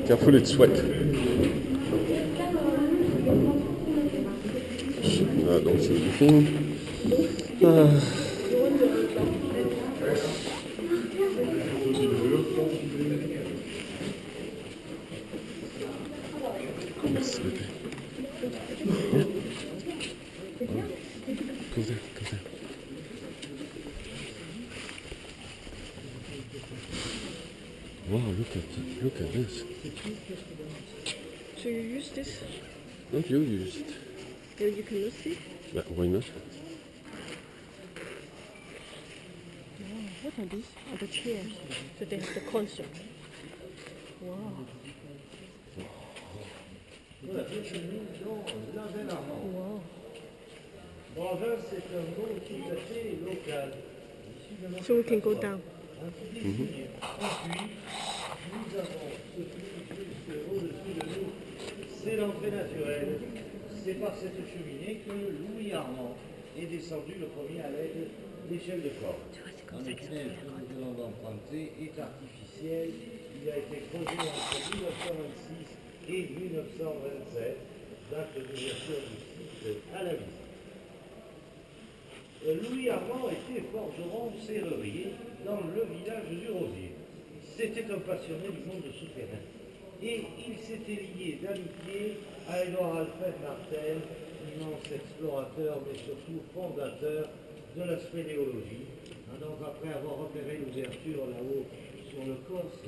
Careful, it's wet. Ah, donc c'est du fond. Merci bébé. Come there. Wow, look at this. So you use this? Don't you use it? You cannot see? Why not? What are these? Oh, the chairs. So they have the concert. Wow. Wow. So we can go down. C'est l'entrée naturelle. C'est par cette cheminée que Louis Armand est descendu le premier à l'aide d'échelle de corde. En effet, ce que nous venons d'emprunter est artificiel. Il a été creusé entre 1926 et 1927, date d'ouverture du site à la visite. Louis Armand était forgeron serrurier dans le village du Rosier. C'était un passionné du monde souterrain. Et il s'était lié d'amitié à Édouard Alfred Martel, immense explorateur, mais surtout fondateur de la spéléologie. Donc après avoir repéré l'ouverture là-haut sur le Corse,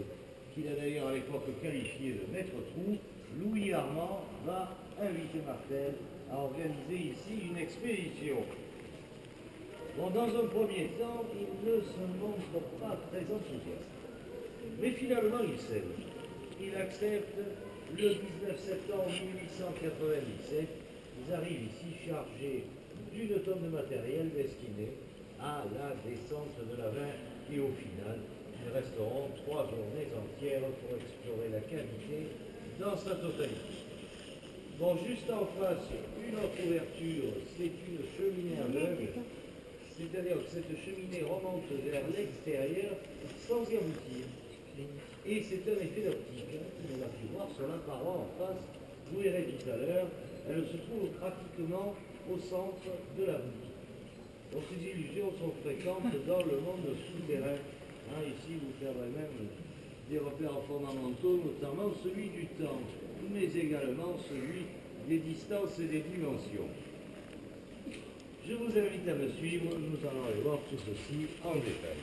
qu'il a d'ailleurs à l'époque qualifié de maître trou, Louis Armand va inviter Martel à organiser ici une expédition. Bon, dans un premier temps, il ne se montre pas très enthousiaste. Mais finalement, il cède. Il accepte le 19 septembre 1897. Ils arrivent ici chargés d'une tonne de matériel destiné à la descente de la Vin et au final, ils resteront 3 journées entières pour explorer la cavité dans sa totalité. Bon, juste en face, une autre ouverture, c'est une cheminée aveugle, c'est-à-dire que cette cheminée remonte vers l'extérieur sans y aboutir. Et c'est un effet d'optique, on l'a pu voir sur la paroi en face, vous verrez tout à l'heure, elle se trouve pratiquement au centre de la voûte. Donc ces illusions sont fréquentes dans le monde souterrain. Ici, vous ferez même des repères fondamentaux, notamment celui du temps, mais également celui des distances et des dimensions. Je vous invite à me suivre, nous allons aller voir tout ceci en détail.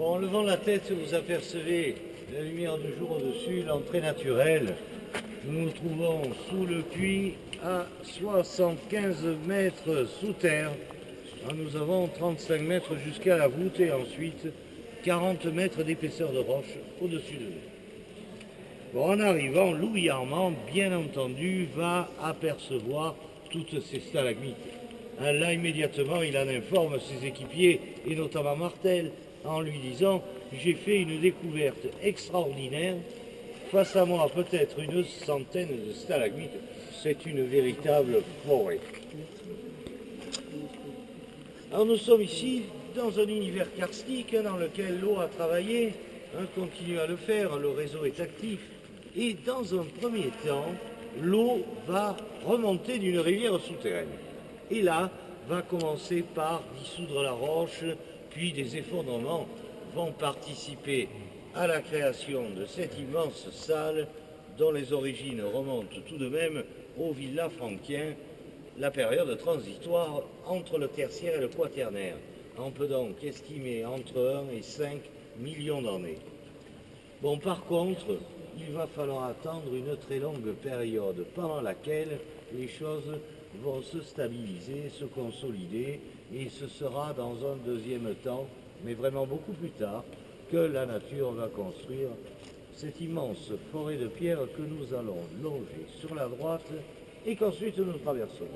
Bon, en levant la tête, vous apercevez la lumière du jour au-dessus, l'entrée naturelle. Nous nous trouvons sous le puits à 75 mètres sous terre. Nous avons 35 mètres jusqu'à la voûte et ensuite 40 mètres d'épaisseur de roche au-dessus de nous. Bon, en arrivant, Louis Armand, bien entendu, va apercevoir toutes ces stalagmites. Là, immédiatement, il en informe ses équipiers, et notamment Martel, en lui disant « J'ai fait une découverte extraordinaire. Face à moi, peut-être une centaine de stalagmites. C'est une véritable forêt. » Alors, nous sommes ici dans un univers karstique dans lequel l'eau a travaillé, continue à le faire, le réseau est actif. Et dans un premier temps, l'eau va remonter d'une rivière souterraine. Et là, va commencer par dissoudre la roche, puis des effondrements vont participer à la création de cette immense salle dont les origines remontent tout de même aux villas frankiens, la période transitoire entre le tertiaire et le quaternaire. On peut donc estimer entre 1 et 5 millions d'années. Bon, par contre, il va falloir attendre une très longue période pendant laquelle les choses vont se stabiliser, se consolider, et ce sera dans un deuxième temps, mais vraiment beaucoup plus tard, que la nature va construire cette immense forêt de pierre que nous allons longer sur la droite et qu'ensuite nous traverserons.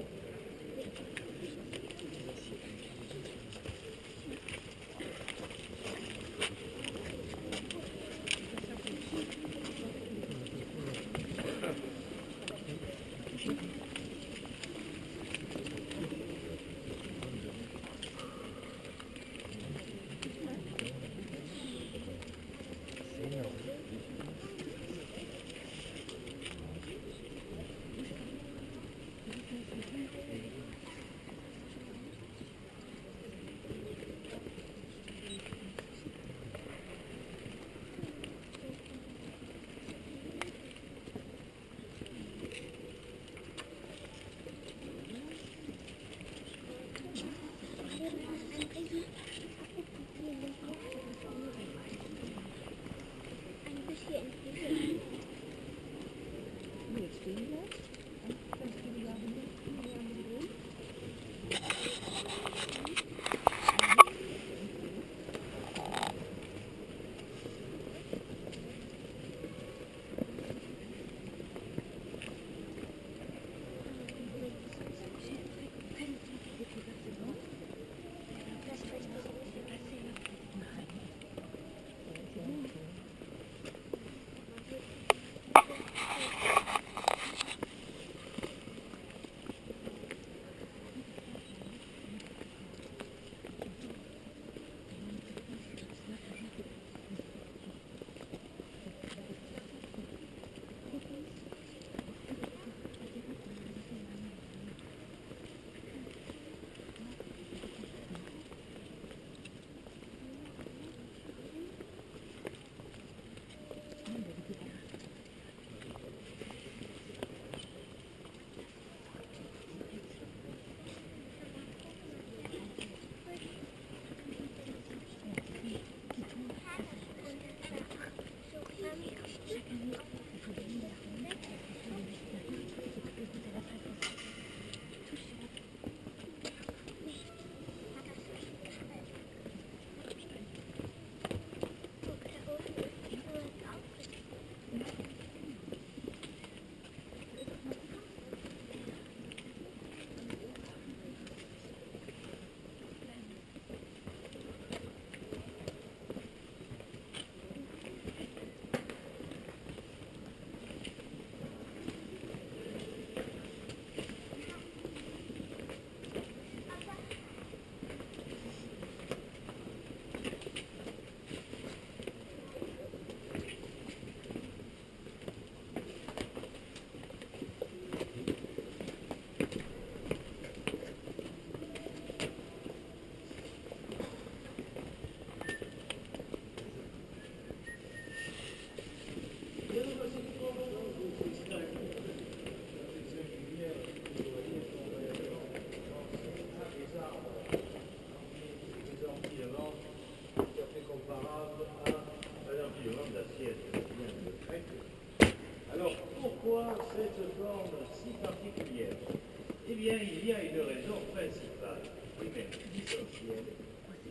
bien, il y a une raison principale, et même essentielle.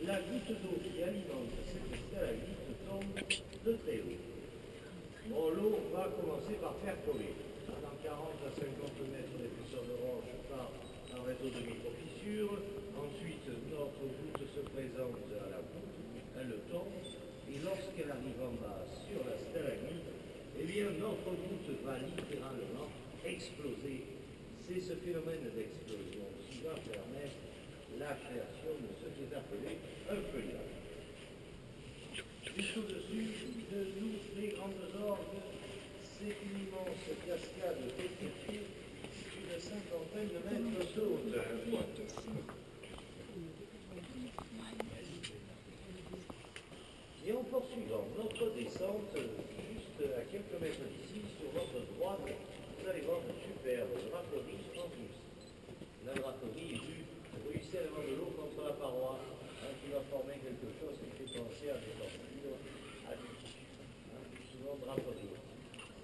La goutte d'eau qui alimente cette stalagmite tombe de très haut. Bon, l'eau va commencer par faire coller. Dans 40 à 50 mètres d'épaisseur de roche par un réseau de micro-fissures. Ensuite, notre goutte se présente à la goutte, elle tombe, et lorsqu'elle arrive en bas sur la stalagmite, eh bien, notre goutte va littéralement exploser. C'est ce phénomène d'explosion qui va permettre la création de ce qui est appelé un feuillage. Juste au-dessus de nous, les grandes orgues, c'est une immense cascade pétrifiée d'une cinquantaine de mètres de hauteur. Et en poursuivant notre descente, juste à quelques mètres d'ici, sur votre droite, vous allez voir une superbe draperie translucide. La draperie est du ruissellement de l'eau contre la paroi, qui va former quelque chose qui fait penser à des tortures, à du tissu, souvent draperie.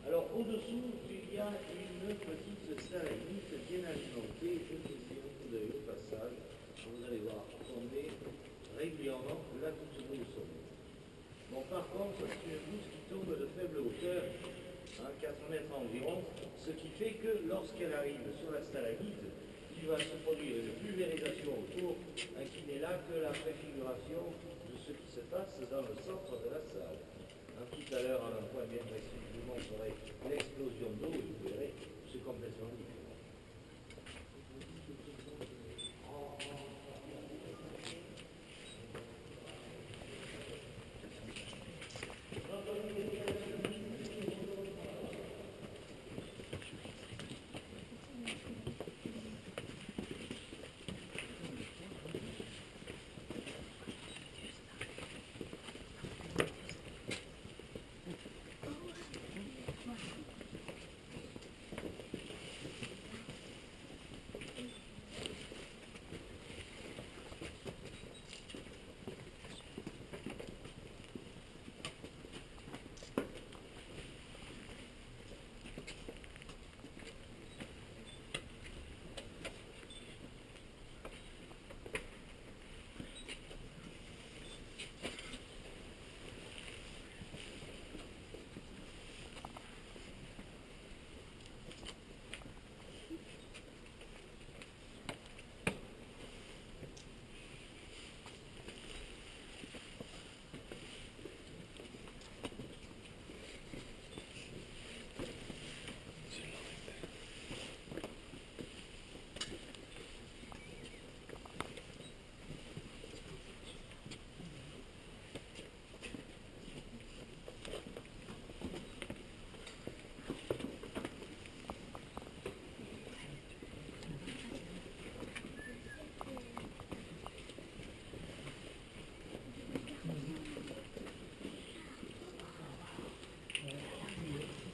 Alors au-dessous, il y a une petite stalagmite bien alimentée, jetez un coup d'œil au passage, vous allez voir tomber régulièrement la goutte d'eau au sommet. Bon, par contre, c'est une goutte qui tombe de faible hauteur, 4 mètres environ, ce qui fait que lorsqu'elle arrive sur la stalagmite, il va se produire une pulvérisation autour, qui n'est là que la préfiguration de ce qui se passe dans le centre de la salle. Tout à l'heure, à un point bien précis, je vous montrerai l'explosion d'eau, et vous verrez, c'est complètement différent.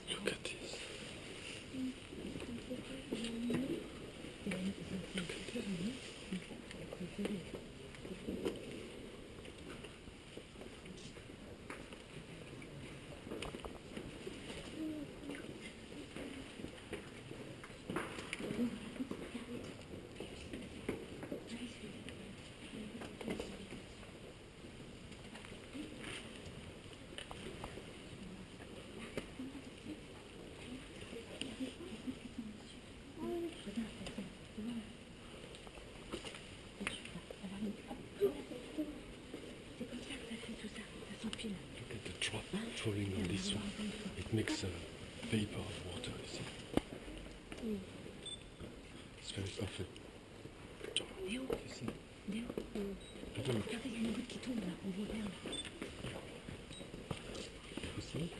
Look at this. Look at the drop falling on this one. It makes a vapor of water, you see. It's very perfect. Léo, You see? Léo, Have a look. regardez, il y a une goutte qui tombe là, on voit bien. You see?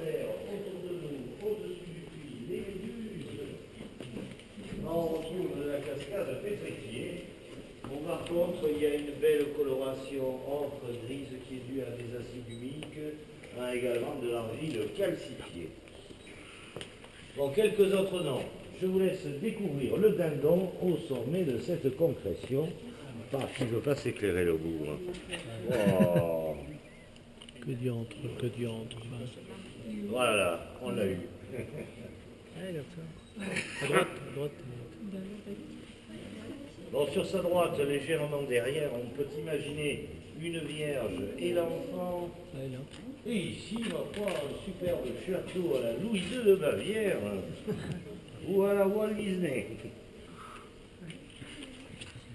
terre, autour de nous, au-dessus du puits, les méduses. On retrouve la cascade pétrifiée. Bon, par contre, il y a une belle coloration ocre grise qui est due à des acides humiques, également de l'argile calcifiée. Bon, quelques autres noms. Je vous laisse découvrir le dindon au sommet de cette concrétion. Pas qui ne veut pas s'éclairer le bout. Hein. Oh. Que diantre, que diantre. Voilà, on l'a eu. Regarde ça. À droite, à droite. Bon, sur sa droite, légèrement derrière, on peut imaginer une vierge et l'enfant. Là, là. Et ici, ma foi, un superbe château à la Louis II de Bavière. Ou à la Walt Disney.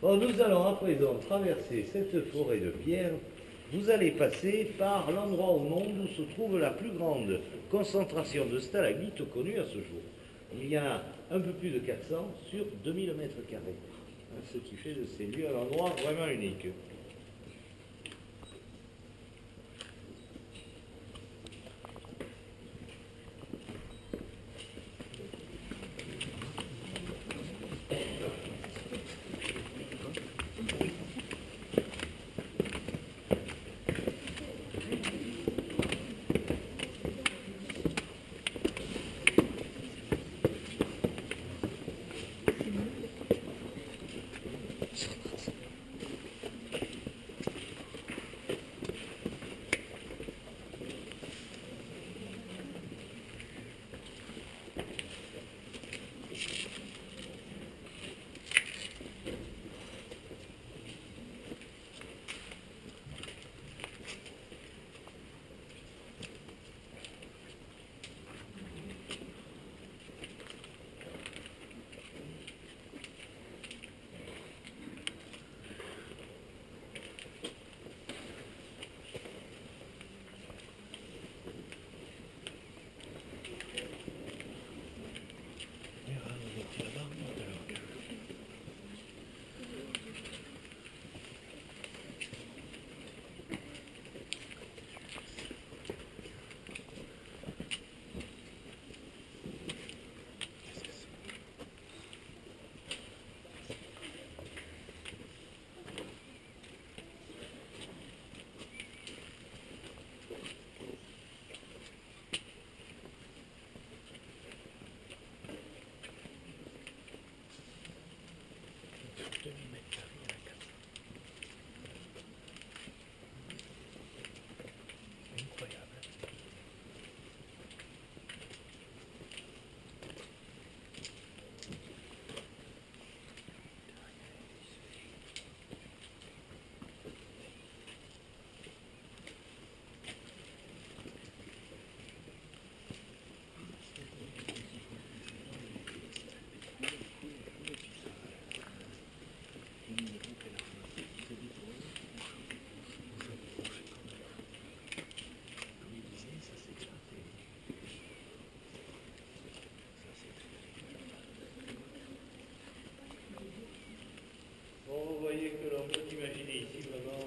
Bon, nous allons à présent traverser cette forêt de pierre. Vous allez passer par l'endroit au monde où se trouve la plus grande concentration de stalagmites connue à ce jour. Il y en a un peu plus de 400 sur 2000 mètres carrés. Ce qui fait de ces lieux un endroit vraiment unique. Vous voyez que l'on peut imaginer ici vraiment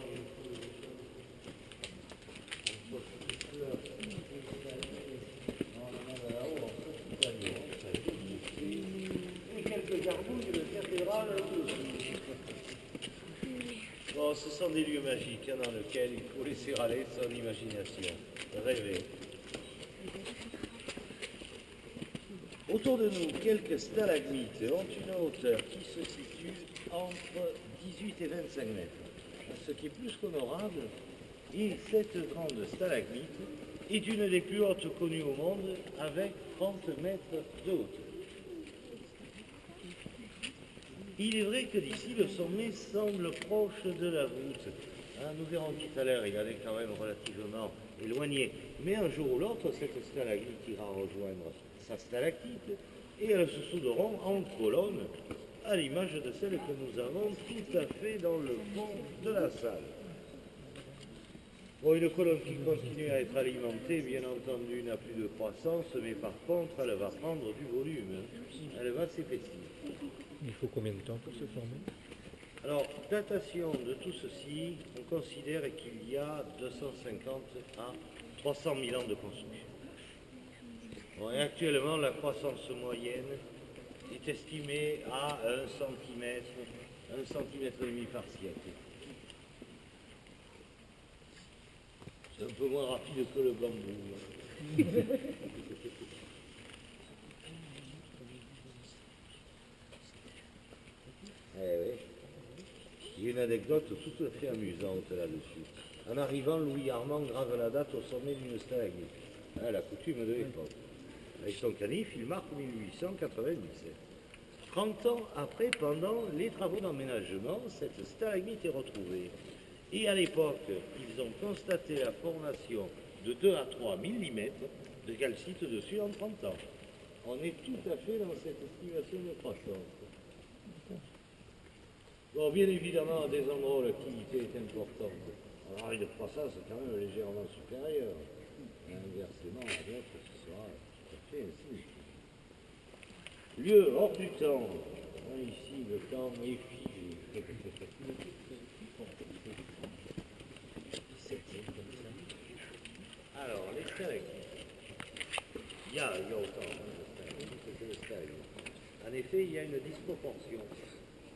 et quelques gargouilles de cathédrale aussi. Bon, ce sont des lieux magiques dans lesquels il faut laisser aller son imagination, rêver. Autour de nous, quelques stalagmites ont une hauteur qui se situe entre 18 et 25 mètres, ce qui est plus qu'honorable. Et cette grande stalagmite est une des plus hautes connues au monde, avec 30 mètres de hauteur. Il est vrai que d'ici, le sommet semble proche de la voûte. Nous verrons tout à l'heure, il est quand même relativement éloigné. Mais un jour ou l'autre, cette stalagmite ira rejoindre sa stalactite et elles se souderont en colonne, à l'image de celle que nous avons tout à fait dans le fond de la salle. Bon, une colonne qui continue à être alimentée, bien entendu, n'a plus de croissance, mais par contre, elle va prendre du volume. Elle va s'épaissir. Il faut combien de temps pour se former? Alors, datation de tout ceci, on considère qu'il y a 250 à 300 000 ans de construction. Bon, et actuellement, la croissance moyenne est estimée à 1 centimètre, 1 centimètre et demi par siècle. C'est un peu moins rapide que le bambou. Eh oui. Il y a une anecdote tout à fait amusante là-dessus. En arrivant, Louis Armand grave la date au sommet d'une stalagmite. Hein, la coutume de l'époque. Avec son canif, il marque 1897. 30 ans après, pendant les travaux d'aménagement, cette stalagmite est retrouvée. Et à l'époque, ils ont constaté la formation de 2 à 3 mm de calcite dessus en 30 ans. On est tout à fait dans cette estimation de croissance. Bon, bien évidemment, à des endroits où l'activité est importante, alors une croissance est quand même légèrement supérieure. Et inversement, à d'autres, ce sera tout à fait ainsi. Lieu hors du temps. Hein, ici, le temps est figé. Alors, les stalagmites. Il y a autant de stalagmites que de stalagmites. En effet, il y a une disproportion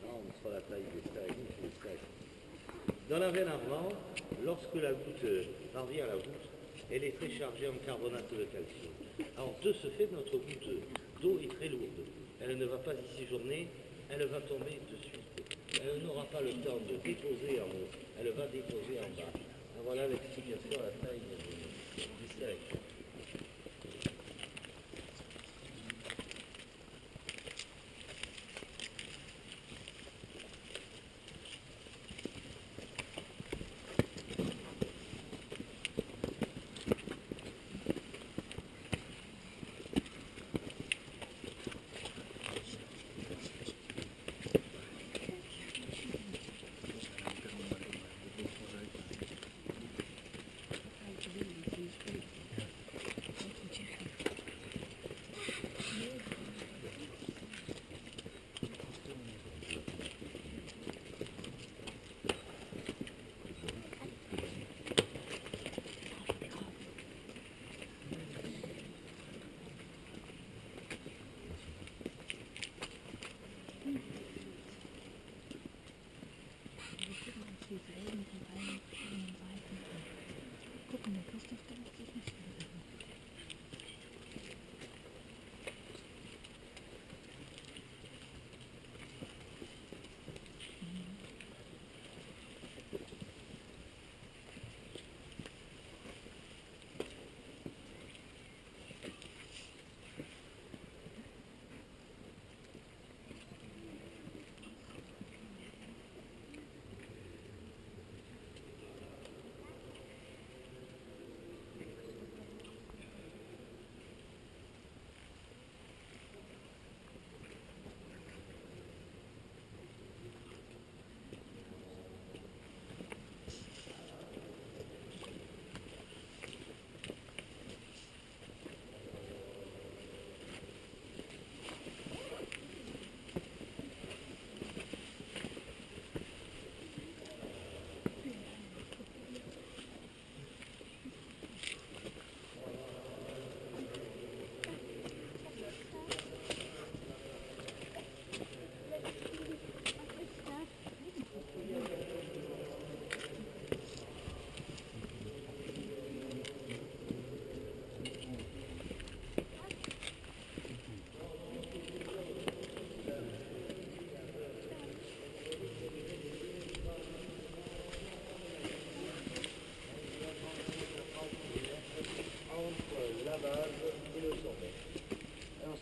entre la taille des stalagmites et des stalagmites. Dans la veine Armand, lorsque la goutte parvient à la voûte, elle est très chargée en carbonate de calcium. Alors, de ce fait, notre goutte d'eau est très lourde. Elle ne va pas y séjourner, elle va tomber de suite. Elle n'aura pas le temps de déposer en haut, elle va déposer en bas. Alors, voilà l'explication à la taille du stalagmite. Gucken, der Christoph, der lässt sich nicht mehr.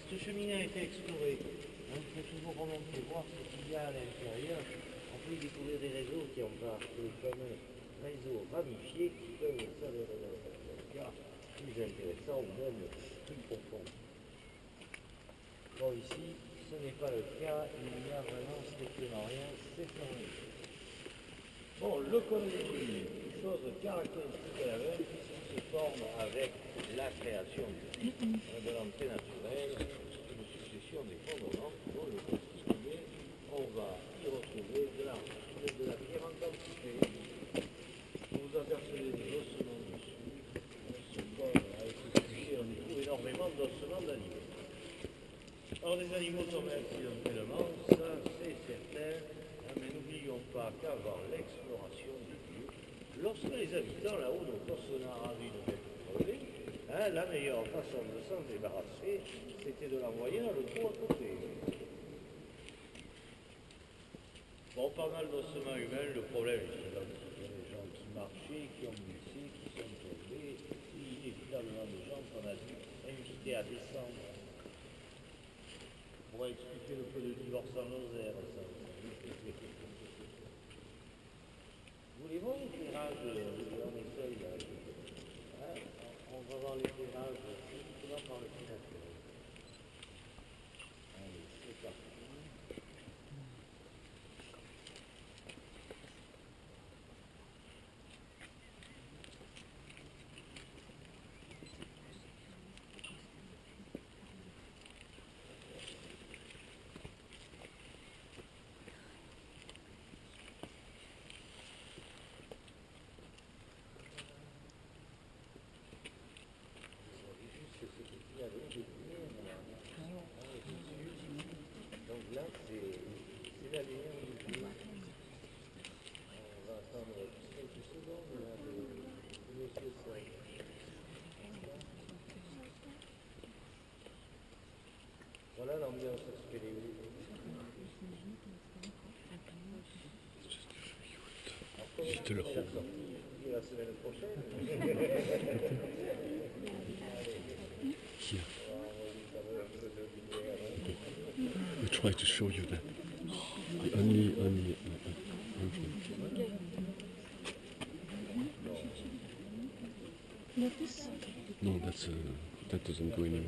Ce cheminée a été exploré. On peut toujours remonter, voir ce qu'il y a à l'intérieur. On peut y découvrir des réseaux qui embarquent les fameux réseaux ramifiés qui peuvent s'avérer dans certains cas plus intéressants ou même plus profonds. Bon, ici, ce n'est pas le cas. Il n'y a vraiment strictement rien. C'est fermé. Bon, le collectif, une chose caractéristique de la veine, se forme avec la création de l'entrée naturelle, une succession des fondements dont le constitué, on va y retrouver de la pierre en quantité. Vous apercevez des ossements dessus, ce bord a été touché, on y trouve énormément d'ossements d'animaux. Or, des animaux tombés accidentellement, ça c'est certain, hein, mais n'oublions pas qu'avant l'exploration des lieux, lorsque les habitants là-haut de Kossonar avaient une bête crevée, hein, la meilleure façon de s'en débarrasser, c'était de l'envoyer dans le trou à côté. Bon, pas mal d'ossements humains, le problème, c'est que les gens qui marchaient, qui ont glissé, qui sont tombés, inévitablement des gens qu'on a dû inviter à descendre. On pourrait expliquer le peu de divorce en Lozère, ça. Voulez-vous l'éclairage en essaye là, hein, on va voir l'éclairage uniquement par le fenêtre. Allez, c'est parti. Donc là, c'est la lumière du jour. On va attendre quelques secondes là, de monsieur Soin. Voilà l'ambiance spéléo. Juste le La rond. sortie la semaine prochaine. Here. We try to show you that. Only. No, that doesn't go anywhere.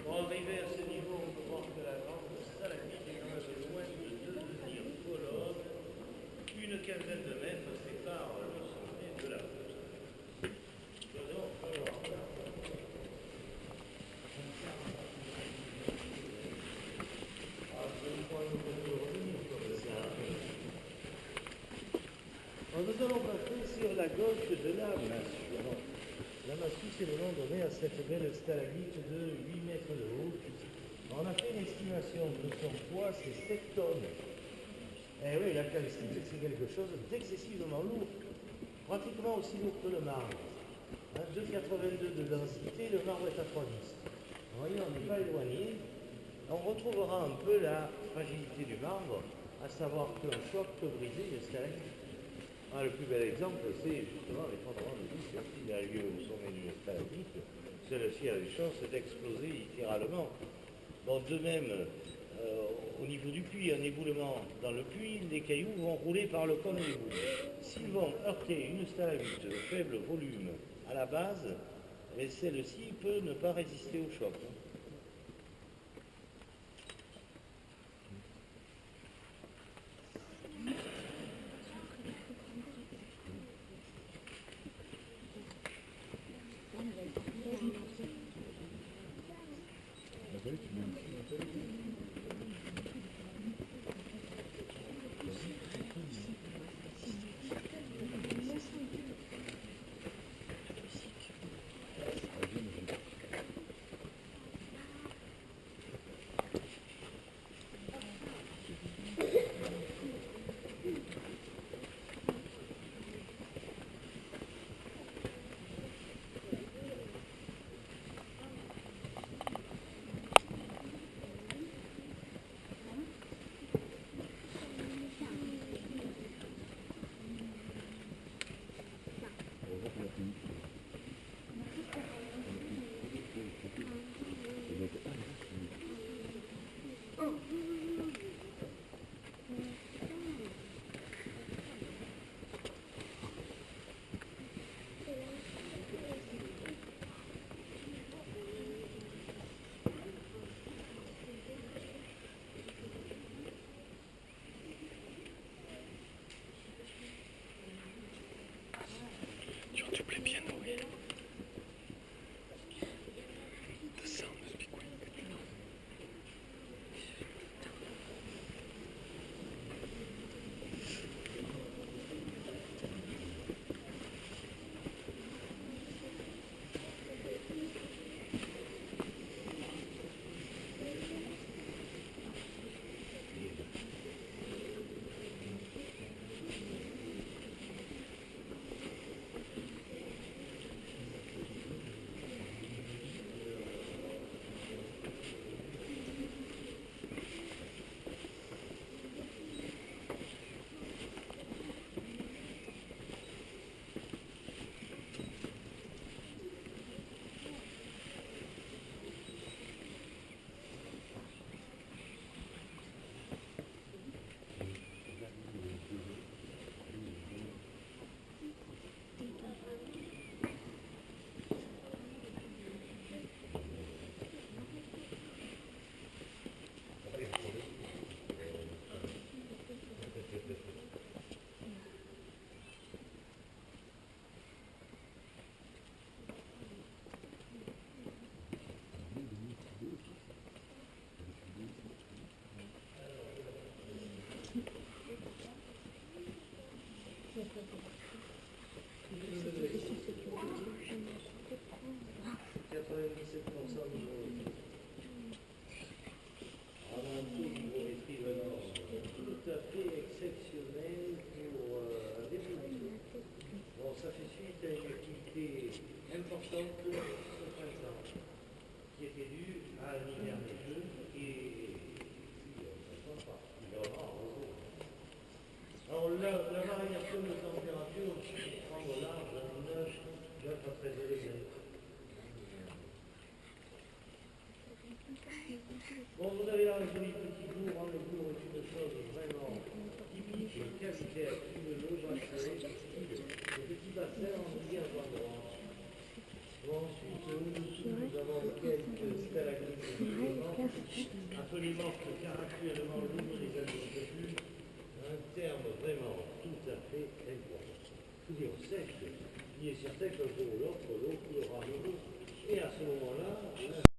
Pour arriver à ce niveau, on peut voir que la grande stalagmite est quand même loin de devenir colonne. Une quinzaine de mètres sépare le sommet de la voûte. Nous allons passer sur la gauche de la massue. La massue, c'est le nom donné à cette belle stalagmite de 8 mètres de haut. On a fait une estimation de son poids, c'est 7 tonnes. Eh oui, la calcite, c'est quelque chose d'excessivement lourd, pratiquement aussi lourd que le marbre. 2,82 de densité, le marbre est à 3,10. Vous voyez, on n'est pas éloigné. On retrouvera un peu la fragilité du marbre, à savoir qu'un choc peut briser une stalagmite. Le plus bel exemple, c'est justement l'effondrement de l'Isère qui a lieu au sommet d'une stalagmite. Celle-ci a une chance d'exploser littéralement. Bon, de même, au niveau du puits, un éboulement dans le puits, les cailloux vont rouler par le cône de l'égout. S'ils vont heurter une stalagmite de faible volume à la base, et celle-ci peut ne pas résister au choc. Genre, tu plais bien, oui. The sound must be quite good. Tout à fait exceptionnel pour un début. Bon, ça fait suite à une activité importante ce printemps, qui était due à l'hiver neigeux et alors la variation de température peut prendre large à une neige pas très élevée. Bon, vous avez là un joli petit bourg, le bourg est une chose vraiment typique, qualité active, le bracelet, le petit bassin en divers endroits. Bon, ensuite, au-dessous, nous avons quelques stalagmites absolument caractérisement lourds des agricultures, un terme vraiment tout à fait important. C'est-à-dire sec, il est certain qu'un jour ou l'autre, l'eau coulera à nouveau, et à ce moment-là,